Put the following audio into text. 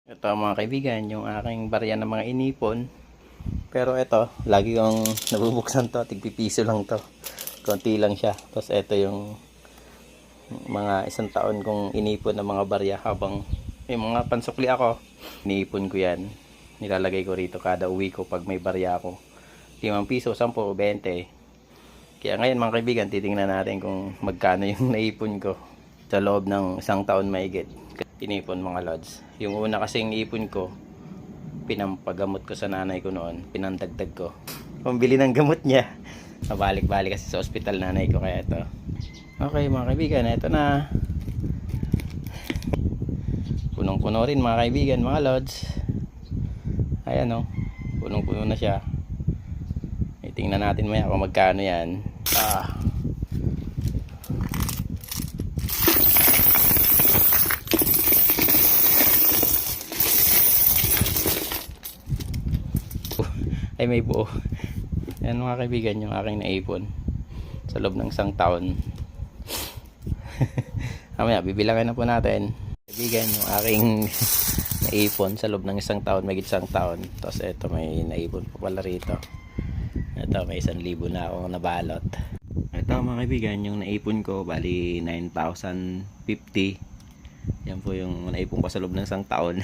Ito mga kaibigan, yung aking barya ng mga inipon. Pero ito, lagi kong nabubuksan to, tigpipiso lang to. Konti lang siya. Tapos ito yung mga isang taon kong inipon ng mga barya habang may mga pansukli ako. Iniipon ko yan. Nilalagay ko rito kada uwi ko pag may barya ako. 5 piso, 10, 20. Kaya ngayon mga kaibigan, titingnan natin kung magkano yung naipon ko sa loob ng isang taon maigit. Inipon mga lods. Yung una kasing ipon ko, pinampagamot ko sa nanay ko noon, pinandagdag ko. Pambili ng gamot niya. Mabalik-balik kasi sa ospital nanay ko, kaya ito. Okay mga kaibigan, ito na. Punong-puno rin mga kaibigan, mga lods. Ayan o, punong-puno na siya. Tingnan natin maya kung magkano yan. Ay may buo. Yan mga kaibigan, yung aking naipon sa loob ng isang taon. Mamaya bibilangan na po natin kaibigan yung aking naipon sa loob ng isang taon, may isang taon. Tapos eto, may naipon po pala rito. Ito, may 1,000 na akong nabalot. Ito mga kaibigan, yung naipon ko bali 9,050. Yan po yung naipon ko sa loob ng isang taon.